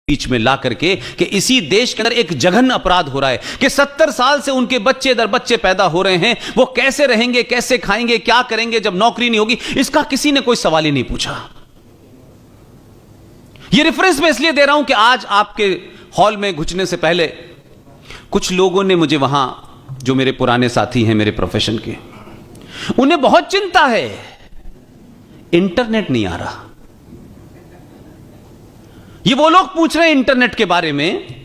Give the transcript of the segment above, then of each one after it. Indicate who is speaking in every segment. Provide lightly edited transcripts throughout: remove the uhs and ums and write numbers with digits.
Speaker 1: बीच में ला करके कि इसी देश के अंदर एक जघन्य अपराध हो रहा है कि 70 साल से उनके बच्चे दर बच्चे पैदा हो रहे हैं, वो कैसे रहेंगे, कैसे खाएंगे, क्या करेंगे जब नौकरी नहीं होगी, इसका किसी ने कोई सवाल ही नहीं पूछा। यह रेफरेंस मैं इसलिए दे रहा हूं कि आज आपके हॉल में घुसने से पहले कुछ लोगों ने मुझे वहां, जो मेरे पुराने साथी हैं मेरे प्रोफेशन के, उन्हें बहुत चिंता है, इंटरनेट नहीं आ रहा। ये वो लोग पूछ रहे हैं इंटरनेट के बारे में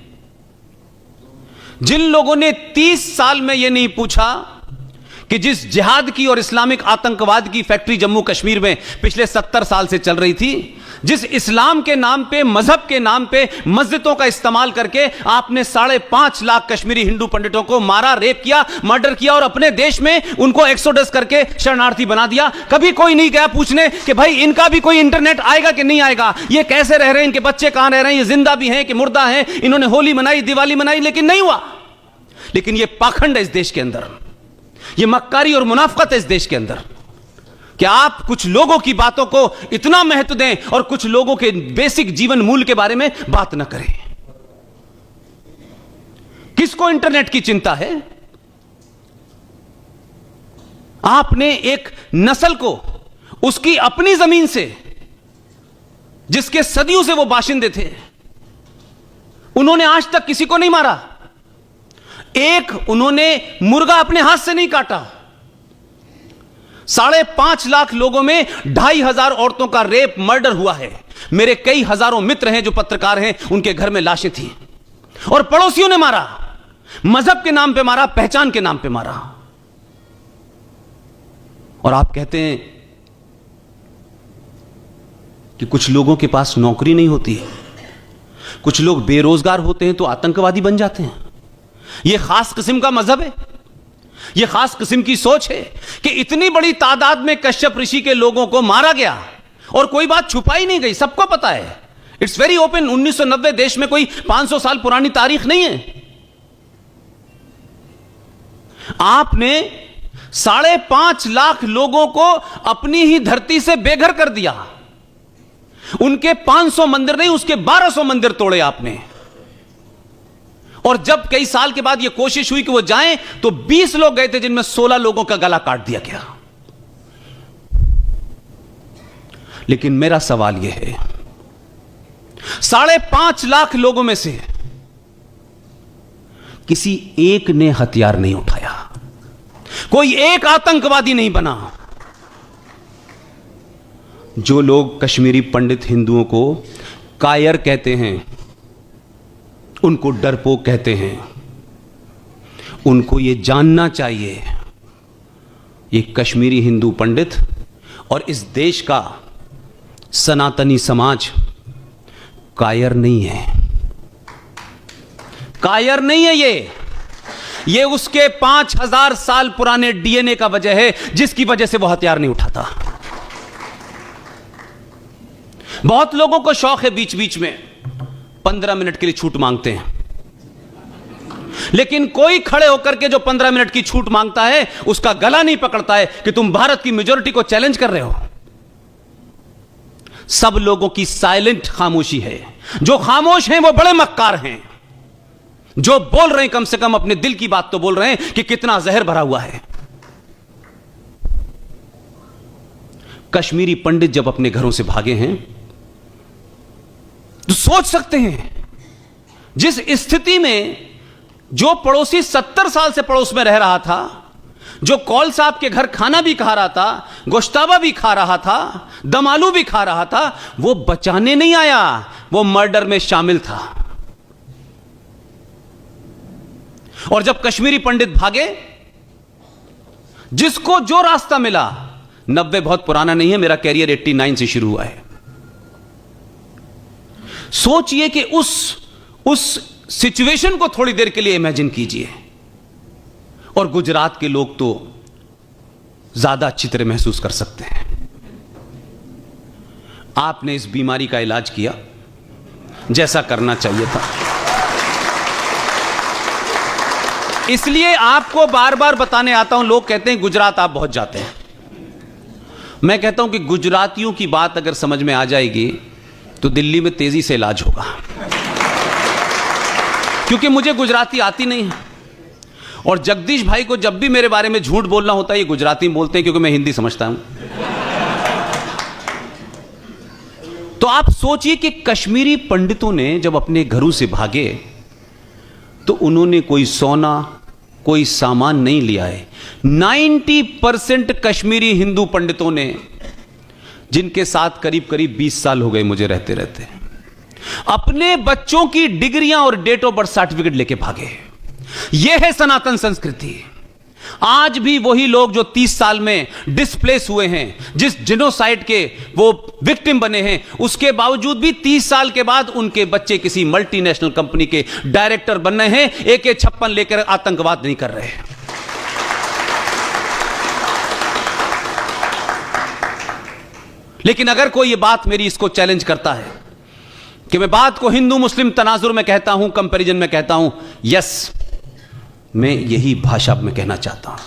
Speaker 1: जिन लोगों ने 30 साल में यह नहीं पूछा कि जिस जिहाद की और इस्लामिक आतंकवाद की फैक्ट्री जम्मू कश्मीर में पिछले 70 साल से चल रही थी, जिस इस्लाम के नाम पे, मजहब के नाम पे मस्जिदों का इस्तेमाल करके आपने 5.5 लाख कश्मीरी हिंदू पंडितों को मारा, रेप किया, मर्डर किया और अपने देश में उनको एक्सोडस करके शरणार्थी बना दिया। कभी कोई नहीं गया पूछने कि भाई इनका भी कोई इंटरनेट आएगा कि नहीं आएगा, ये कैसे रह रहे हैं, इनके बच्चे कहां रह रहे हैं, ये जिंदा भी हैं कि मुर्दा हैं, इन्होंने होली मनाई, दिवाली मनाई, लेकिन नहीं हुआ। लेकिन ये पाखंड है इस देश के अंदर, ये मक्कारी और मुनाफकत है इस देश के अंदर कि आप कुछ लोगों की बातों को इतना महत्व दें और कुछ लोगों के बेसिक जीवन मूल्य के बारे में बात न करें। किसको इंटरनेट की चिंता है? आपने एक नस्ल को उसकी अपनी जमीन से, जिसके सदियों से वो बाशिंदे थे, उन्होंने आज तक किसी को नहीं मारा, एक उन्होंने मुर्गा अपने हाथ से नहीं काटा। 5.5 लाख लोगों में 2,500 औरतों का रेप, मर्डर हुआ है। मेरे कई हजारों मित्र हैं जो पत्रकार हैं, उनके घर में लाशें थी और पड़ोसियों ने मारा, मजहब के नाम पे मारा, पहचान के नाम पे मारा। और आप कहते हैं कि कुछ लोगों के पास नौकरी नहीं होती है, कुछ लोग बेरोजगार होते हैं तो आतंकवादी बन जाते हैं। यह खास किस्म का मजहब है, यह खास किस्म की सोच है कि इतनी बड़ी तादाद में कश्यप ऋषि के लोगों को मारा गया और कोई बात छुपाई नहीं गई, सबको पता है। It's very open. 1990 देश में कोई 500 साल पुरानी तारीख नहीं है। आपने 5.5 लाख लोगों को अपनी ही धरती से बेघर कर दिया। उनके 500 मंदिर नहीं, उसके 1200 मंदिर तोड़े आपने। और जब कई साल के बाद यह कोशिश हुई कि वो जाएं, तो 20 लोग गए थे जिनमें 16 लोगों का गला काट दिया गया। लेकिन मेरा सवाल यह है, 5.5 लाख लोगों में से किसी एक ने हथियार नहीं उठाया, कोई एक आतंकवादी नहीं बना। जो लोग कश्मीरी पंडित हिंदुओं को कायर कहते हैं, उनको डरपोक कहते हैं, उनको यह जानना चाहिए ये कश्मीरी हिंदू पंडित और इस देश का सनातनी समाज कायर नहीं है, कायर नहीं है। ये उसके 5000 साल पुराने डीएनए का वजह है जिसकी वजह से वो हथियार नहीं उठाता। बहुत लोगों को शौक है बीच बीच में 15 मिनट के लिए छूट मांगते हैं, लेकिन कोई खड़े होकर के जो 15 मिनट की छूट मांगता है उसका गला नहीं पकड़ता है कि तुम भारत की मेजॉरिटी को चैलेंज कर रहे हो। सब लोगों की साइलेंट खामोशी है। जो खामोश हैं वो बड़े मक्कार हैं, जो बोल रहे हैं कम से कम अपने दिल की बात तो बोल रहे हैं कि कितना जहर भरा हुआ है। कश्मीरी पंडित जब अपने घरों से भागे हैं तो सोच सकते हैं, जिस स्थिति में जो पड़ोसी 70 साल से पड़ोस में रह रहा था, जो कौल साहब के घर खाना भी खा रहा था, गोश्ताबा भी खा रहा था, दम आलू भी खा रहा था, वो बचाने नहीं आया, वो मर्डर में शामिल था। और जब कश्मीरी पंडित भागे, जिसको जो रास्ता मिला, 90 बहुत पुराना नहीं है, मेरा कैरियर 89 से शुरू हुआ है। सोचिए कि उस सिचुएशन को थोड़ी देर के लिए इमेजिन कीजिए। और गुजरात के लोग तो ज्यादा अच्छी तरह महसूस कर सकते हैं। आपने इस बीमारी का इलाज किया जैसा करना चाहिए था। इसलिए आपको बार बार बताने आता हूं। लोग कहते हैं गुजरात आप बहुत जाते हैं, मैं कहता हूं कि गुजरातियों की बात अगर समझ में आ जाएगी तो दिल्ली में तेजी से इलाज होगा। क्योंकि मुझे गुजराती आती नहीं है, और जगदीश भाई को जब भी मेरे बारे में झूठ बोलना होता है ये गुजराती में बोलते हैं, क्योंकि मैं हिंदी समझता हूं। तो आप सोचिए कि कश्मीरी पंडितों ने जब अपने घरों से भागे तो उन्होंने कोई सोना, कोई सामान नहीं लिया है। 90% कश्मीरी हिंदू पंडितों ने, जिनके साथ करीब करीब 20 साल हो गए मुझे रहते रहते, अपने बच्चों की डिग्रियां और डेट ऑफ बर्थ सर्टिफिकेट लेके भागे। यह है सनातन संस्कृति। आज भी वही लोग जो 30 साल में डिस्प्लेस हुए हैं, जिस जेनोसाइड के वो विक्टिम बने हैं, उसके बावजूद भी 30 साल के बाद उनके बच्चे किसी मल्टीनेशनल कंपनी के डायरेक्टर बन रहे हैं, AK-56 लेकर आतंकवाद नहीं कर रहे हैं। लेकिन अगर कोई ये बात मेरी इसको चैलेंज करता है कि मैं बात को हिंदू मुस्लिम तनाजुर में कहता हूं, कंपैरिजन में कहता हूं, यस, मैं यही भाषा में कहना चाहता हूं।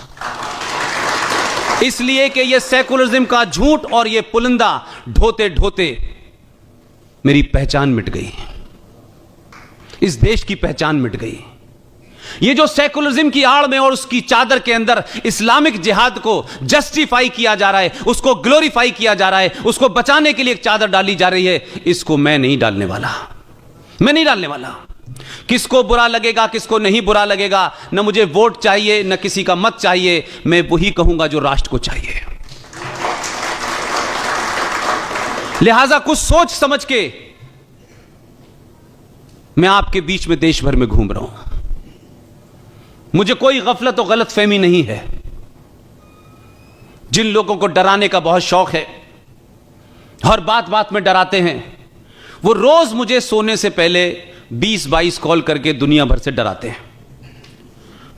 Speaker 1: इसलिए कि यह सेकुलरिज्म का झूठ और यह पुलिंदा ढोते ढोते मेरी पहचान मिट गई, इस देश की पहचान मिट गई। ये जो सेकुलरिज्म की आड़ में और उसकी चादर के अंदर इस्लामिक जिहाद को जस्टिफाई किया जा रहा है, उसको ग्लोरीफाई किया जा रहा है, उसको बचाने के लिए एक चादर डाली जा रही है, इसको मैं नहीं डालने वाला, मैं नहीं डालने वाला। किसको बुरा लगेगा, किसको नहीं बुरा लगेगा, न मुझे वोट चाहिए, न किसी का मत चाहिए, मैं वही कहूंगा जो राष्ट्र को चाहिए। लिहाजा कुछ सोच समझ के मैं आपके बीच में देश भर में घूम रहा हूं। मुझे कोई गफलत और गलत फहमी नहीं है। जिन लोगों को डराने का बहुत शौक है, हर बात बात में डराते हैं, वो रोज मुझे सोने से पहले 20-22 कॉल करके दुनिया भर से डराते हैं।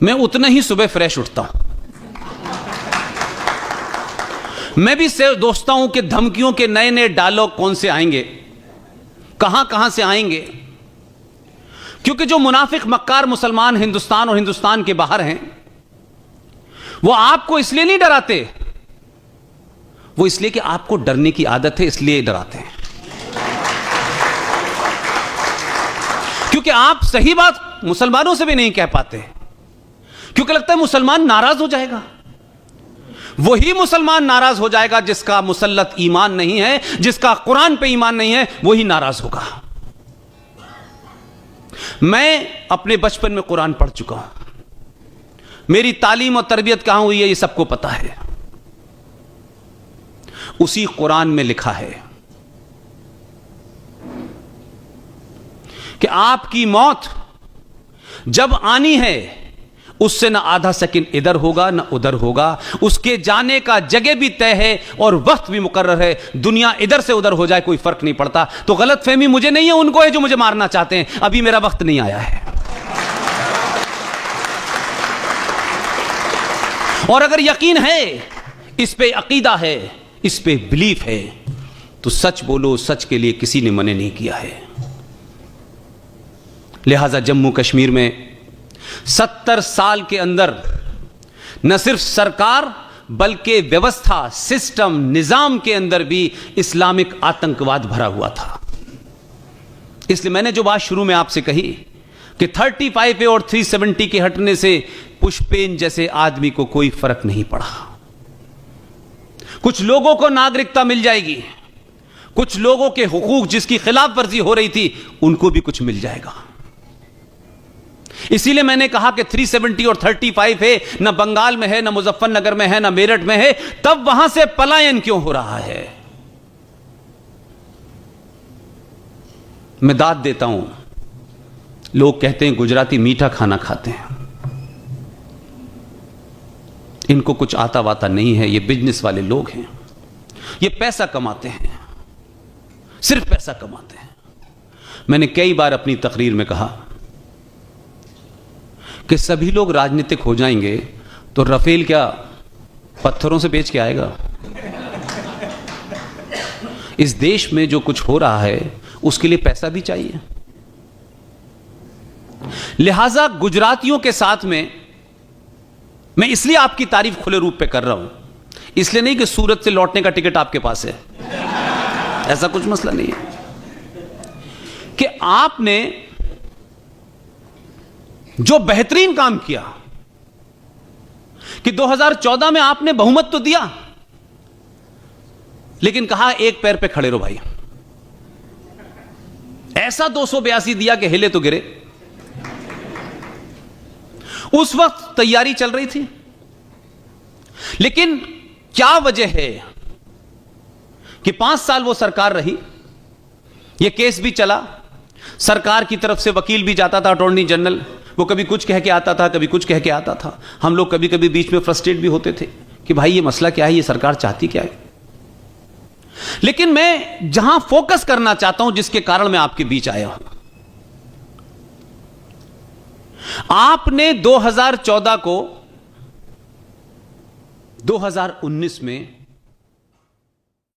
Speaker 1: मैं उतना ही सुबह फ्रेश उठता हूं। मैं भी दोस्ता हूं कि धमकियों के नए नए डायलॉग कौन से आएंगे, कहां कहां से आएंगे, क्योंकि जो मुनाफिक मक्कार मुसलमान हिंदुस्तान और हिंदुस्तान के बाहर हैं, वो आपको इसलिए नहीं डराते, वो इसलिए कि आपको डरने की आदत है, इसलिए डराते हैं। क्योंकि आप सही बात मुसलमानों से भी नहीं कह पाते, क्योंकि लगता है मुसलमान नाराज हो जाएगा। वही मुसलमान नाराज हो जाएगा जिसका मुसल्लत ईमान नहीं है, जिसका कुरान पे ईमान नहीं है, वही नाराज होगा। मैं अपने बचपन में कुरान पढ़ चुका हूं, मेरी तालीम और तरबियत कहां हुई है ये सबको पता है। उसी कुरान में लिखा है कि आपकी मौत जब आनी है, उससे ना आधा सेकंड इधर होगा ना उधर होगा, उसके जाने का जगह भी तय है और वक्त भी मुकर्रर है। दुनिया इधर से उधर हो जाए कोई फर्क नहीं पड़ता। तो गलतफहमी मुझे नहीं है, उनको है जो मुझे मारना चाहते हैं। अभी मेरा वक्त नहीं आया है। और अगर यकीन है, इस पे अकीदा है, इस पे बिलीफ है, तो सच बोलो, सच के लिए किसी ने मना नहीं किया है। लिहाजा जम्मू कश्मीर में 70 साल के अंदर न सिर्फ सरकार बल्कि व्यवस्था, सिस्टम, निजाम के अंदर भी इस्लामिक आतंकवाद भरा हुआ था। इसलिए मैंने जो बात शुरू में आपसे कही कि 35A और 370 के हटने से पुष्पेन जैसे आदमी को कोई फर्क नहीं पड़ा। कुछ लोगों को नागरिकता मिल जाएगी, कुछ लोगों के हुकूक जिसकी खिलाफ वर्जी हो रही थी उनको भी कुछ मिल जाएगा। इसीलिए मैंने कहा कि 370 और 35 है, न बंगाल में है, न मुजफ्फरनगर में है, न मेरठ में है, तब वहां से पलायन क्यों हो रहा है? मैं दाद देता हूं, लोग कहते हैं गुजराती मीठा खाना खाते हैं, इनको कुछ आता वाता नहीं है, ये बिजनेस वाले लोग हैं, ये पैसा कमाते हैं, सिर्फ पैसा कमाते हैं। मैंने कई बार अपनी तकरीर में कहा कि सभी लोग राजनीतिक हो जाएंगे तो रफेल क्या पत्थरों से बेच के आएगा? इस देश में जो कुछ हो रहा है उसके लिए पैसा भी चाहिए। लिहाजा गुजरातियों के साथ में मैं इसलिए आपकी तारीफ खुले रूप पे कर रहा हूं, इसलिए नहीं कि सूरत से लौटने का टिकट आपके पास है, ऐसा कुछ मसला नहीं है, कि आपने जो बेहतरीन काम किया कि 2014 में आपने बहुमत तो दिया, लेकिन कहा एक पैर पे खड़े रहो भाई। ऐसा 282 दिया कि हिले तो गिरे। उस वक्त तैयारी चल रही थी, लेकिन क्या वजह है कि 5 साल वो सरकार रही, ये केस भी चला, सरकार की तरफ से वकील भी जाता था, अटॉर्नी जनरल, वो कभी कुछ कह के आता था, कभी कुछ कह के आता था। हम लोग कभी कभी बीच में फ्रस्ट्रेट भी होते थे कि भाई ये मसला क्या है, ये सरकार चाहती क्या है। लेकिन मैं जहां फोकस करना चाहता हूं, जिसके कारण मैं आपके बीच आया हूं, आपने 2014 को 2019 में